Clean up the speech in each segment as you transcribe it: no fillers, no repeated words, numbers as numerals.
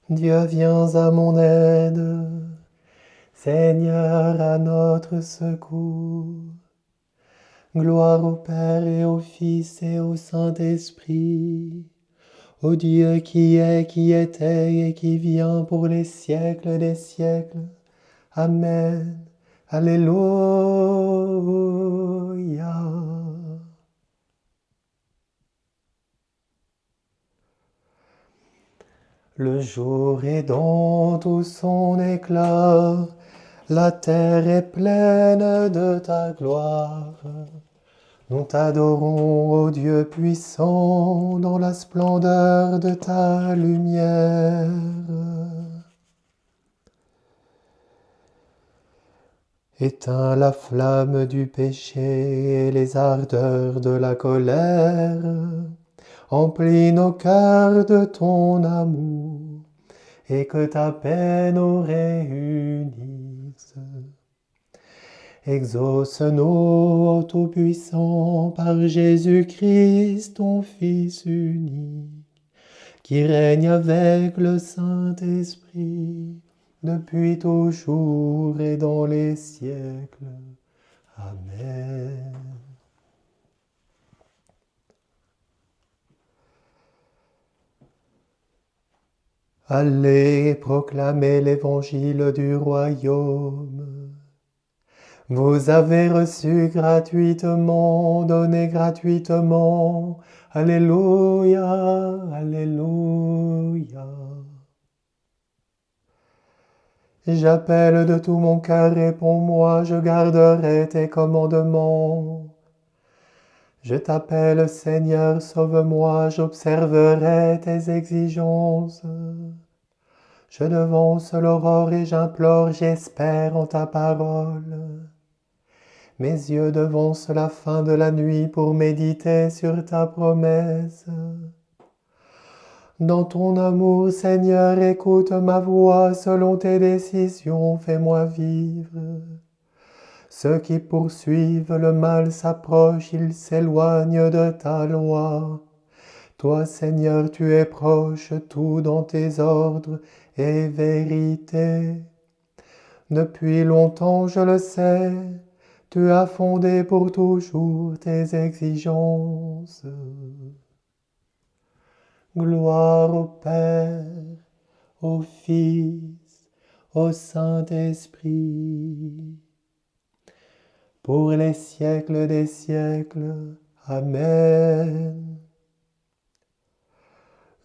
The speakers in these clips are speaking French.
Dieu, viens à mon aide. Seigneur, à notre secours. Gloire au Père et au Fils et au Saint-Esprit, au Dieu qui est, qui était et qui vient pour les siècles des siècles. Amen. Alléluia. Le jour est dans tout son éclat, la terre est pleine de ta gloire. Nous t'adorons, ô Dieu puissant, dans la splendeur de ta lumière. Éteins la flamme du péché et les ardeurs de la colère. Emplis nos cœurs de ton amour et que ta paix nous réunisse. Exauce-nous, ô Tout-Puissant, par Jésus-Christ, ton Fils unique, qui règne avec le Saint-Esprit, depuis toujours et dans les siècles. Amen. Allez proclamer l'évangile du royaume. Vous avez reçu gratuitement, donné gratuitement. Alléluia, alléluia. J'appelle de tout mon cœur, réponds-moi, je garderai tes commandements. Je t'appelle, Seigneur, sauve-moi, j'observerai tes exigences. Je devance l'aurore et j'implore, j'espère en ta parole. Mes yeux devancent la fin de la nuit pour méditer sur ta promesse. Dans ton amour, Seigneur, écoute ma voix, selon tes décisions, fais-moi vivre. Ceux qui poursuivent le mal s'approchent, ils s'éloignent de ta loi. Toi, Seigneur, tu es proche, tout dans tes ordres et vérité. Depuis longtemps, je le sais, tu as fondé pour toujours tes exigences. Gloire au Père, au Fils, au Saint-Esprit, pour les siècles des siècles. Amen.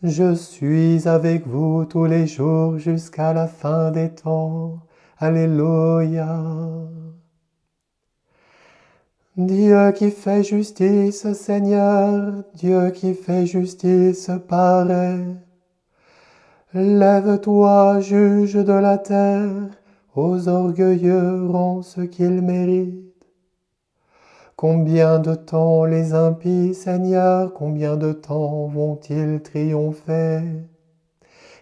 Je suis avec vous tous les jours jusqu'à la fin des temps. Alléluia. Dieu qui fait justice, Seigneur, Dieu qui fait justice, paraît. Lève-toi, juge de la terre, aux orgueilleux rends ce qu'ils méritent. Combien de temps les impies, Seigneur, combien de temps vont-ils triompher?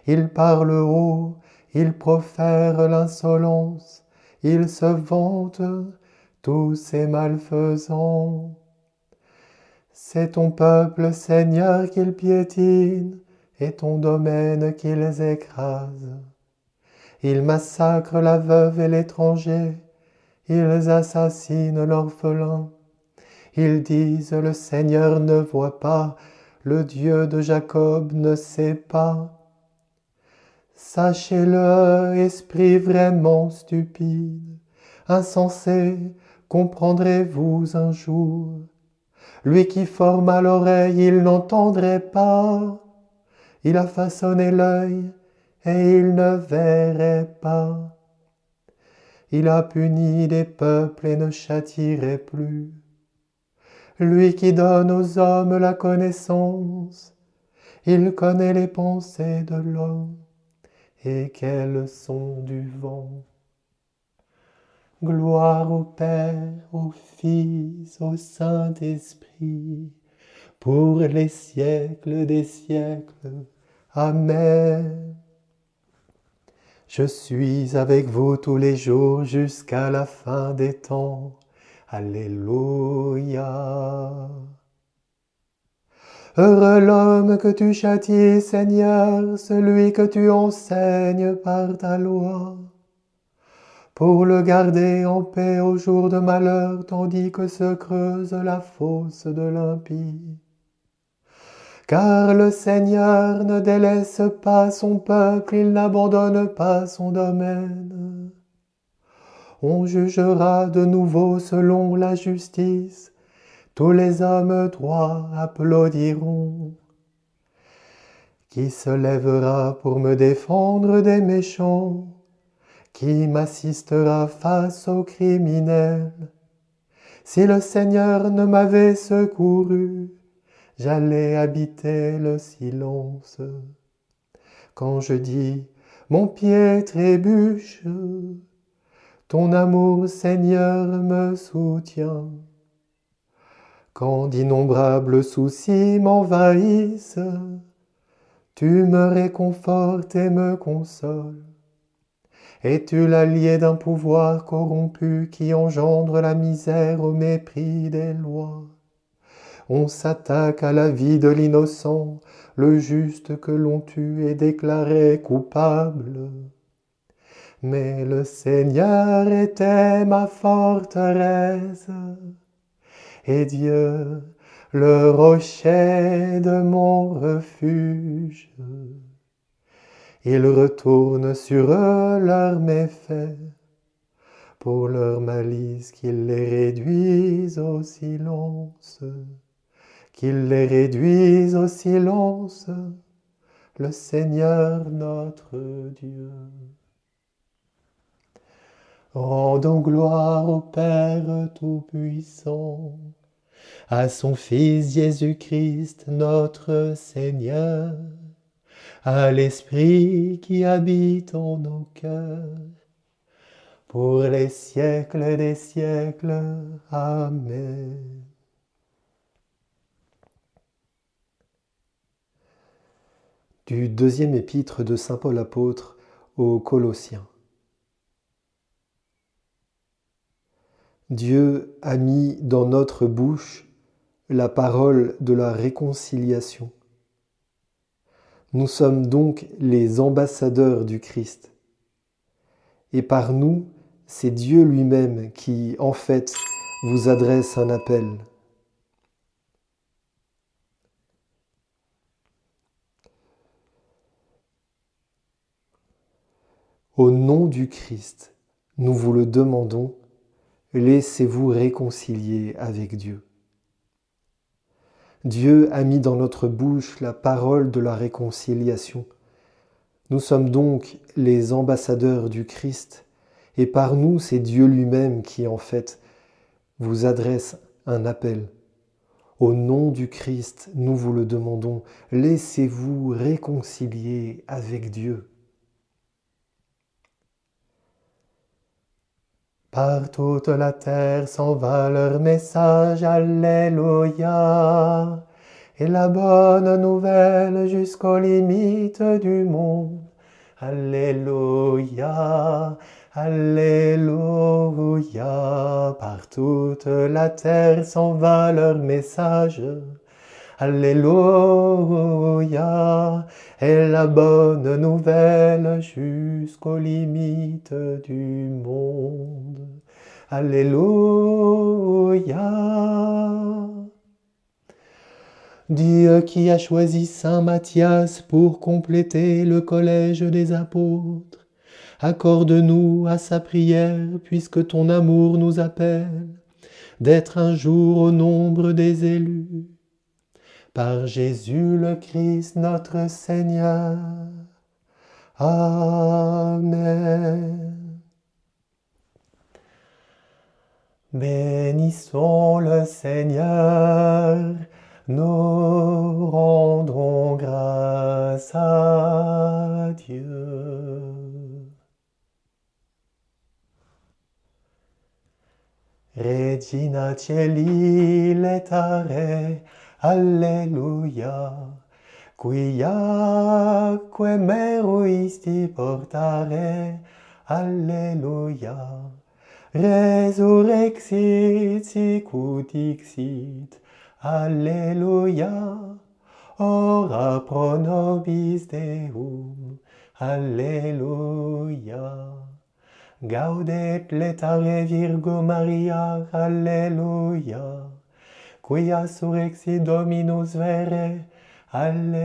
Ils parlent haut, ils profèrent l'insolence, ils se vantent, tous ces malfaisants. C'est ton peuple, Seigneur, qu'ils piétinent, et ton domaine qu'ils écrasent. Ils massacrent la veuve et l'étranger, ils assassinent l'orphelin. Ils disent, le Seigneur ne voit pas, le Dieu de Jacob ne sait pas. Sachez-le, esprit vraiment stupide, insensé, comprendrez-vous un jour? Lui qui forma l'oreille, il n'entendrait pas. Il a façonné l'œil, et il ne verrait pas. Il a puni des peuples et ne châtierait plus. Lui qui donne aux hommes la connaissance, il connaît les pensées de l'homme, et qu'elles sont du vent. Gloire au Père, au Fils, au Saint-Esprit, pour les siècles des siècles. Amen. Je suis avec vous tous les jours jusqu'à la fin des temps. Alléluia. Heureux l'homme que tu châties, Seigneur, celui que tu enseignes par ta loi, pour le garder en paix au jour de malheur, tandis que se creuse la fosse de l'impie. Car le Seigneur ne délaisse pas son peuple, il n'abandonne pas son domaine. On jugera de nouveau selon la justice, tous les hommes droits applaudiront. Qui se lèvera pour me défendre des méchants? Qui m'assistera face aux criminels? Si le Seigneur ne m'avait secouru, j'allais habiter le silence. Quand je dis, mon pied trébuche, ton amour, Seigneur, me soutient. Quand d'innombrables soucis m'envahissent, tu me réconfortes et me consoles. Es-tu l'allié d'un pouvoir corrompu qui engendre la misère au mépris des lois? On s'attaque à la vie de l'innocent, le juste que l'on tue est déclaré coupable. Mais le Seigneur était ma forteresse, et Dieu, le rocher de mon refuge. Ils retournent sur eux leurs méfaits, pour leur malice qu'ils les réduisent au silence. Qu'ils les réduisent au silence, le Seigneur notre Dieu. Rendons gloire au Père Tout-Puissant, à son Fils Jésus-Christ notre Seigneur, à l'Esprit qui habite en nos cœurs, pour les siècles des siècles. Amen. Du deuxième épître de saint Paul apôtre aux Colossiens. Dieu a mis dans notre bouche la parole de la réconciliation. Nous sommes donc les ambassadeurs du Christ. Et par nous, c'est Dieu lui-même qui, en fait, vous adresse un appel. Au nom du Christ, nous vous le demandons, laissez-vous réconcilier avec Dieu. Dieu a mis dans notre bouche la parole de la réconciliation. Nous sommes donc les ambassadeurs du Christ, et par nous, c'est Dieu lui-même qui, en fait, vous adresse un appel. Au nom du Christ, nous vous le demandons, laissez-vous réconcilier avec Dieu. Par toute la terre s'en va leur message, Alléluia. Et la bonne nouvelle jusqu'aux limites du monde. Alléluia, Alléluia. Par toute la terre s'en va leur message. Alléluia, et la bonne nouvelle jusqu'aux limites du monde. Alléluia. Dieu qui a choisi Saint Matthias pour compléter le collège des apôtres, accorde-nous à sa prière, puisque ton amour nous appelle, d'être un jour au nombre des élus. Par Jésus le Christ notre Seigneur. Amen. Bénissons le Seigneur, nous rendons grâce à Dieu. Regina Caeli letare, Alleluia, quiaque meruisti portare, Alleluia, resurrexit sicut dixit, Alleluia, ora pro nobis Deum, Alleluia. Gaudet letare Virgo Maria, Alleluia. Quia surrexit Dominus vere, Alleluia.